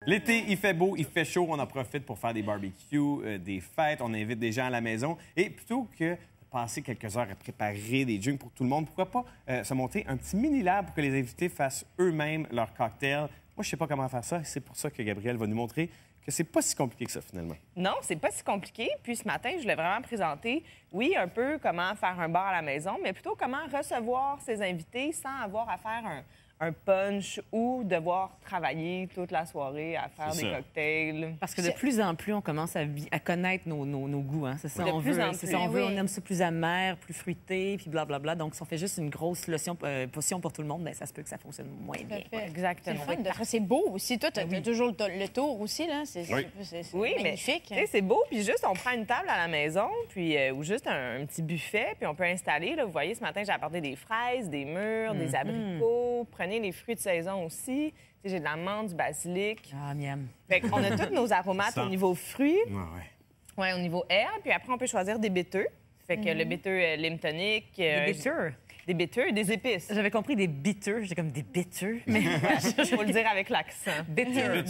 L'été, il fait beau, il fait chaud, on en profite pour faire des barbecues, des fêtes, on invite des gens à la maison. Et plutôt que de passer quelques heures à préparer des drinks pour tout le monde, pourquoi pas se monter un petit mini-lab pour que les invités fassent eux-mêmes leur cocktail. Moi, je sais pas comment faire ça, et c'est pour ça que Gabrielle va nous montrer que c'est pas si compliqué que ça, finalement. Non, c'est pas si compliqué. Puis ce matin, je voulais vraiment présenter, oui, un peu comment faire un bar à la maison, mais plutôt comment recevoir ses invités sans avoir à faire un punch ou devoir travailler toute la soirée à faire des cocktails. Parce que de plus en plus, on commence à connaître nos goûts. Hein? C'est ça, on veut. C'est ça, on aime ça plus amer, plus fruité, puis blablabla. Donc, si on fait juste une grosse potion pour tout le monde, bien, ça se peut que ça fonctionne moins bien. Exactement. C'est beau aussi. Toi, tu as toujours le tour aussi, là. C'est magnifique. Mais c'est beau, puis juste, on prend une table à la maison, puis ou juste un petit buffet, puis on peut installer. Là, vous voyez, ce matin, j'ai apporté des fraises, des mûres, des abricots. Prenez les fruits de saison aussi. J'ai de la menthe, du basilic. Ah, miam. On a tous nos aromates au niveau fruits. Ouais, au niveau herbe. Puis après, on peut choisir des bitters. Fait que le bitter lime tonic. Des bitters? Des bitters, des épices. J'avais compris des bitters. J'étais comme des bitters. Mais il faut le dire avec l'accent. Bitters.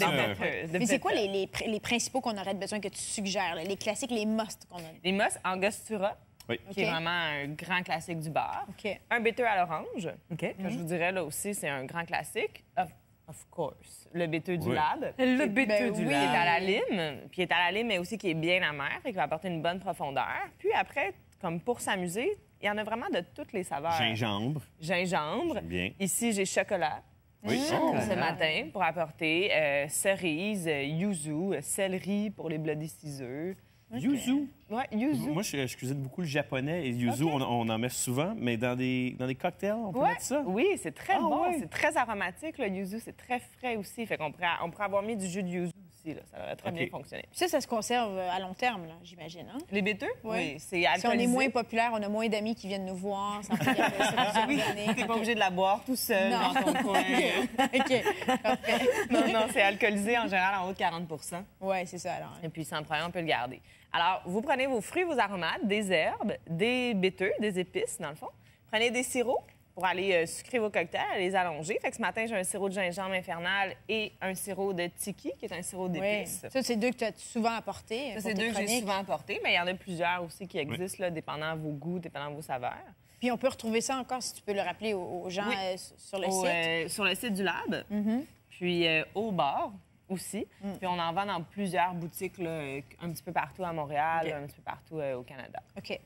Mais c'est quoi les principaux qu'on aurait besoin que tu suggères? Là? Les classiques, les musts qu'on a? Les musts, Angostura. Oui. Qui est vraiment un grand classique du bar. OK. Un bitter à l'orange. OK. Que je vous dirais, là aussi, c'est un grand classique. Of course. Le bitter du lab. Le bitter du lab. Qui est lab. à la lime. Puis il est à la lime, mais aussi qui est bien amer et qui va apporter une bonne profondeur. Puis après, comme pour s'amuser, il y en a vraiment de toutes les saveurs. Gingembre. Gingembre. Bien. Ici, j'ai chocolat. Oui. Ce matin, pour apporter cerise, yuzu, céleri pour les bloody scissors. Yuzu. Oui, yuzu. Moi, je cuisine beaucoup le japonais et yuzu, on en met souvent, mais dans des cocktails, on peut mettre ça? Oui, c'est très bon. Ouais. C'est très aromatique, le yuzu. C'est très frais aussi. Fait qu'on pourrait avoir mis du jus de yuzu aussi. Là. Ça aurait très bien fonctionné. Ça se conserve à long terme, là, j'imagine. Hein? Les bitters? Oui. C'est alcoolisé. Si on est moins populaire, on a moins d'amis qui viennent nous voir. Ça peut garder ça plusieurs années. T'es pas obligé de la boire tout seul dans ton coin. OK. Parfait. Non, c'est alcoolisé en général en haut de 40 Oui, c'est ça. Alors. Et puis, sans problème, on peut le garder. Alors, vous prenez vos fruits, vos aromates, des herbes, des bitters, des épices, dans le fond. Prenez des sirops pour aller sucrer vos cocktails, les allonger. Fait que ce matin, j'ai un sirop de gingembre infernal et un sirop de tiki, qui est un sirop d'épices. Ça, c'est deux que tu as souvent apportés. Ça, c'est deux que j'ai souvent apportés, mais il y en a plusieurs aussi qui existent, là, dépendant de vos goûts, dépendant de vos saveurs. Puis on peut retrouver ça encore, si tu peux le rappeler aux gens sur le site. Sur le site du Lab, puis au bar aussi. Puis on en vend dans plusieurs boutiques, là, un petit peu partout à Montréal, un petit peu partout au Canada. OK.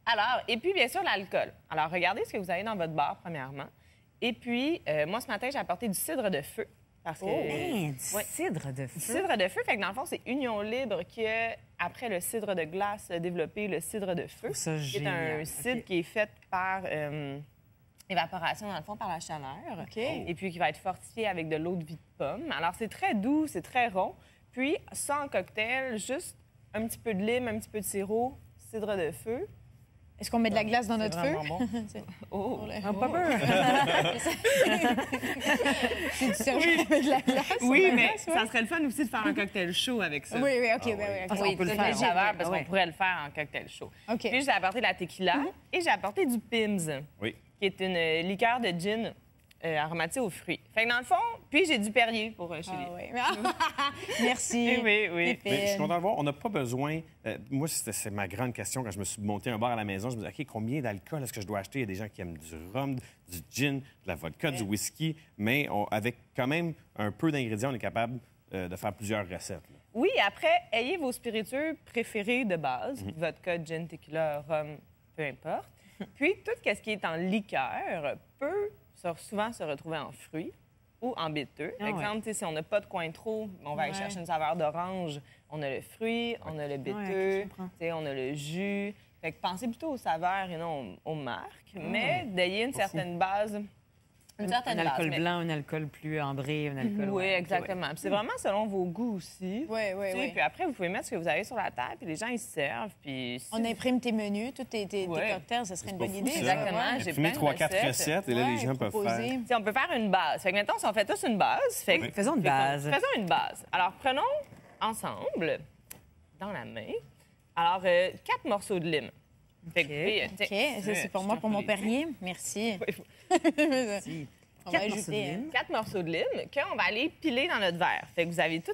Alors, et puis, bien sûr, l'alcool. Alors, regardez ce que vous avez dans votre bar, premièrement. Et puis, moi, ce matin, j'ai apporté du cidre de feu. Parce que, du cidre de feu? Du cidre de feu. Fait que, dans le fond, c'est Union Libre qui a, après le cidre de glace, développé le cidre de feu. Ça, qui est un cidre qui est fait par évaporation, dans le fond, par la chaleur. OK. Et puis, qui va être fortifié avec de l'eau de vie de pomme. Alors, c'est très doux, c'est très rond. Puis, sans cocktail, juste un petit peu de lime, un petit peu de sirop, cidre de feu. Est-ce qu'on met de la glace dans notre feu? Bon. Oh, pas peur! C'est du sirop avec de la glace? Oui, mais ça serait le fun aussi de faire un cocktail chaud avec ça. Oui, OK. On peut le faire parce qu'on pourrait le faire en cocktail chaud. OK. Puis j'ai apporté de la tequila et j'ai apporté du Pimm's, Oui. qui est une liqueur de gin aromatisée aux fruits. Fait que dans le fond, puis j'ai du Perrier pour chez lui. Merci. Oui. Mais je suis content de voir, on n'a pas besoin... moi, c'est ma grande question quand je me suis monté un bar à la maison. Je me disais, OK, combien d'alcool est-ce que je dois acheter? Il y a des gens qui aiment du rhum, du gin, de la vodka, du whisky, mais avec quand même un peu d'ingrédients, on est capable de faire plusieurs recettes. Là. Oui, après, ayez vos spiritueux préférés de base, vodka, gin, tequila, rhum, peu importe. Puis, tout ce qui est en liqueur peut souvent se retrouver en fruits ou en bitters. Par exemple, si on n'a pas de cointreau, on va aller chercher une saveur d'orange. On a le fruit, on a le bitter, on a le jus. Fait que pensez plutôt aux saveurs et non aux marques, mais d'ayez une certaine base. Un alcool blanc, un alcool plus ambré, un alcool... Oui, exactement. Puis c'est vraiment selon vos goûts aussi. Oui. Puis après, vous pouvez mettre ce que vous avez sur la table, puis les gens, ils se servent. Puis on imprime tes menus, tous tes cocktails, ça serait une bonne idée. Exactement. J'ai plein de 3-4 recettes, et là, les gens peuvent faire... On peut faire une base. Fait que maintenant, si on fait tous une base... Faisons une base. Faisons une base. Alors, prenons ensemble, dans la main, alors 4 morceaux de lime. OK, ça, c'est pour moi, pour mon Perrier. Merci. On va 4 morceaux de ajouter. lime. 4 morceaux de lime qu'on va aller piler dans notre verre. Fait que vous avez tous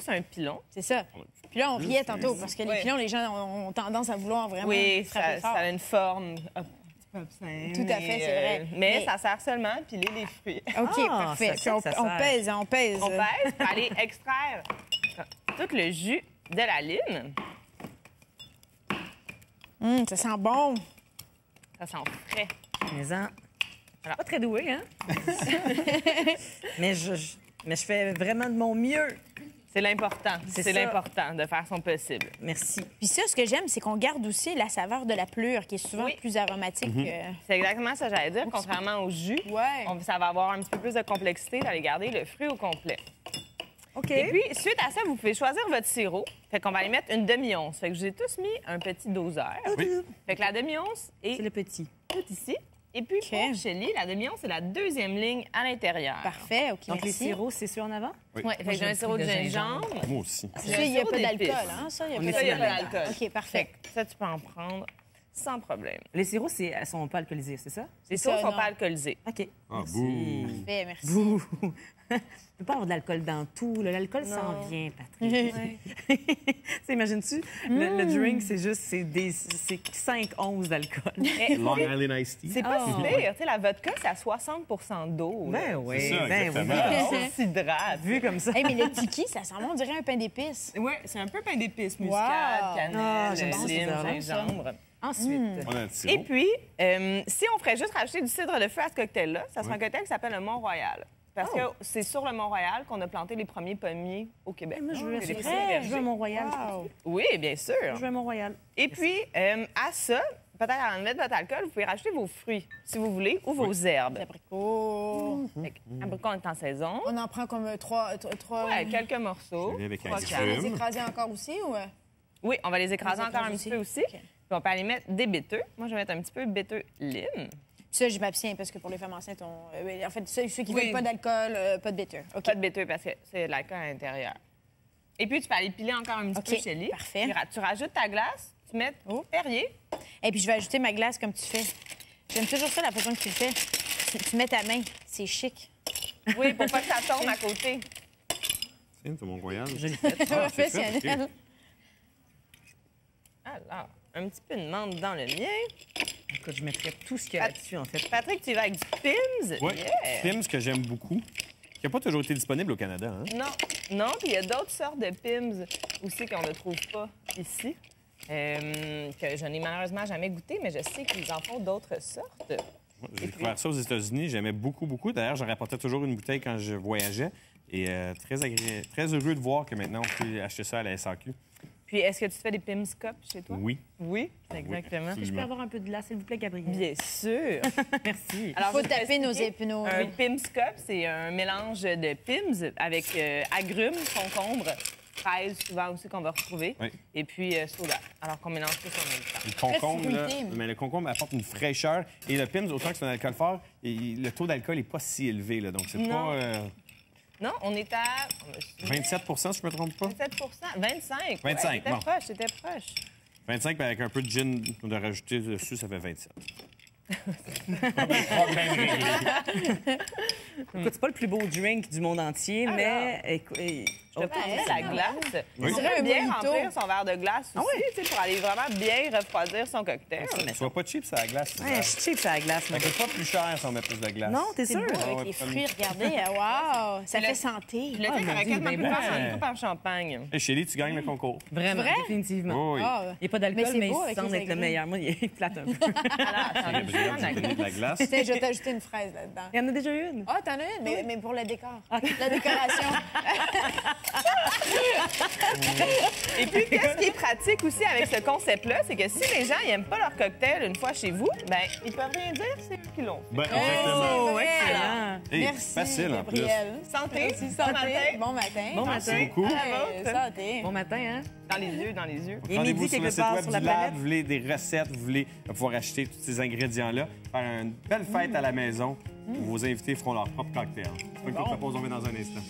un pilon. C'est ça. Puis là, on riait tantôt parce que les Oui. pilons, les gens ont tendance à vouloir vraiment Oui, frapper ça fort. a une forme un petit peu obscène. Tout à fait, c'est vrai. Mais Mais- ça sert seulement à piler les fruits. OK, Ah, parfait. ça, Puis ça on sert. pèse, on pèse. On pèse pour aller extraire tout le jus de la lime. Ça sent bon. Ça sent frais. Mais pas très doué, hein? mais je fais vraiment de mon mieux. C'est l'important. C'est C'est ça. l'important de faire son possible. Merci. Puis ça, ce que j'aime, c'est qu'on garde aussi la saveur de la pleure, qui est souvent Oui. plus aromatique. C'est exactement ça que j'allais dire. Contrairement au jus, Ouais. ça va avoir un petit peu plus de complexité d'aller garder le fruit au complet. OK. Et puis, suite à ça, vous pouvez choisir votre sirop. Fait qu'on va aller mettre une demi-once. Fait que je vous ai tous mis un petit doseur. Oui. Fait que la demi-once est C'est le petit. tout ici. Et puis, pour Shelly, la demi-once, c'est la deuxième ligne à l'intérieur. Parfait, OK, Donc, les merci. sirops, c'est ceux en avant? Oui. Ouais, fait que j'ai un sirop de gingembre. Moi aussi. Ça, il n'y a sirop pas d'épices. d'alcool, hein? Ça, il On n'y est a Ça, il n'y a pas pas d'alcool. d'alcool. OK, parfait. Fait que ça, tu peux en prendre sans problème. Les sirops, elles sont pas alcoolisés, c'est ça? Les ça, sauces ne sont non. pas alcoolisées. OK. Ah, Merci. bouh. Parfait, merci. Bouh. Il ne peut pas avoir de l'alcool dans tout. là. L'alcool s'en Non. vient, Patrick. Imagines-tu? Le drink, c'est juste c'est 5 onces d'alcool. Mais Long Island Iced Tea. c'est pas Oh. si pire. Tu sais, la vodka, c'est à 60 d'eau. là. Ben oui, C'est ça, ben exactement. oui. On s'hydrate. Vu comme ça. Hey, mais le tiki, ça sent bon, on dirait un pain d'épices. Oui, c'est un peu pain d'épices, Wow. muscade, Ah, cannelle, j'aime ça, lime, c'est ça. gingembre. Ensuite, On a un Et sirop. puis, si on ferait juste rajouter du cidre de feu à ce cocktail-là, ça serait un cocktail qui s'appelle le Mont-Royal. Parce que c'est sur le Mont-Royal qu'on a planté les premiers pommiers au Québec. moi, je veux Les essayer premiers ça. vergers. Je veux un Mont-Royal. Wow. Oui, bien sûr. Je veux un Mont-Royal. Et puis, à ça, peut-être à en mettre votre alcool, vous pouvez rajouter vos fruits, si vous voulez, ou vos herbes. Abricot. Fait que, abricot est en saison. On en prend comme trois. Ouais, quelques morceaux. Je vais avec un Trois petit quarts. peu. Les écraser encore aussi ou. Oui, on va les écraser On les encore un écrase petit peu aussi. aussi. OK. Puis on peut aller mettre des béteux. Moi, je vais mettre un petit peu béteux lime. Ça, je m'abstiens parce que pour les femmes enceintes, en fait, ceux qui Oui. veulent pas d'alcool, pas de béteux. OK. Pas de béteux parce que c'est de l'alcool à l'intérieur. Et puis, tu peux aller piler encore un petit OK, peu, Shelly. parfait. Puis tu rajoutes ta glace, tu mets Oh. Perrier. Et puis, je vais ajouter ma glace comme tu fais. J'aime toujours ça, la façon que tu le fais. Tu mets ta main. C'est chic. Oui, pour pas que ça tombe à côté. Tiens, c'est Mont-Royal. Je l'ai fait. Ah, c'est fait, Professionnel. OK. Alors, un petit peu de menthe dans le mien. Écoute, je mettrais tout ce qu'il y a là-dessus, en fait. Patrick, tu y vas avec du Pims? Oui. Yeah. Pims que j'aime beaucoup, qui n'a pas toujours été disponible au Canada. Hein? Non, puis il y a d'autres sortes de Pims aussi qu'on ne trouve pas ici, que je n'ai malheureusement jamais goûté, mais je sais qu'ils en font d'autres sortes. J'ai découvert ça aux États-Unis. J'aimais beaucoup, beaucoup. D'ailleurs, j'en rapportais toujours une bouteille quand je voyageais. Et très heureux de voir que maintenant, on peut acheter ça à la SAQ. Puis, est-ce que tu fais des Pims Cup chez toi? Oui. Oui, exactement. absolument. Je peux avoir un peu de glace, s'il vous plaît, Gabriel? Bien sûr. Merci. Alors, Faut je vais taper nos expliquer. épinaux. Un Pims Cup, c'est un mélange de Pims avec agrumes, concombres, fraises, souvent aussi qu'on va retrouver, Oui. et puis soda. Alors qu'on mélange tout en même temps. Le concombre, Très là, fruité. mais le concombre apporte une fraîcheur. Et le Pims, autant que c'est un alcool fort, le taux d'alcool n'est pas si élevé. Là, donc, c'est Non. pas Non, on est à 27 si je ne me trompe pas. 27 25. 25, C'était bon. proche, c'était proche. 25, puis avec un peu de gin de rajouter dessus, ça fait 27. Écoute, c'est pas le plus beau drink du monde entier, mais... Je te prendrais la glace. Oui. On pourrait bien mojito. remplir son verre de glace aussi, tu sais, pour aller vraiment bien refroidir son cocktail. Sois pas cheap, ça, la glace. Ouais, je suis cheap, ça, la glace. Ça moi. coûte pas plus cher si on met plus de glace. Non, t'es C'est sûr? beau Ah ouais, avec les pas fruits, regardez. Wow! Ça Le- fait santé. Le Ah, fait mon qu'on aurait Dieu, quasiment ben pu bon. faire une coupe en champagne. Hey, Chélie, tu gagnes le concours. Vraiment, Vrai? définitivement. Oh, oui. Ah, Il n'y a pas d'alcool, Mais c'est mais, beau il avec semble les être le agrumes. meilleur. Moi, il plate un peu. Alors, attends, Gabriel, je tu vais as prendre la donné de la glace. Tiens, je vais t'ajouter une fraise là-dedans. Il y en a déjà une. Ah, t'en as une, mais pour le décor. La décoration. Et puis, qu'est-ce qui est pratique aussi avec ce concept-là, c'est que si les gens n'aiment pas leur cocktail une fois chez vous, ben ils peuvent rien dire, c'est eux qui l'ont fait. Ben, exactement. Oh, vrai. excellent. Hey, Merci, facile, en plus. Gabriel. Santé, Merci, bon santé. matin. Bon matin. Bon Merci matin. beaucoup. Hey, santé. Bon matin, hein? Dans les yeux, dans les yeux. Et Rendez-vous midi, sur le quelque site part web sur la du Lab, planète. vous voulez des recettes, vous voulez pouvoir acheter tous ces ingrédients-là, faire une belle fête à la maison où vos invités feront leur propre cocktail. C'est ça que je vous propose, on va dans un instant.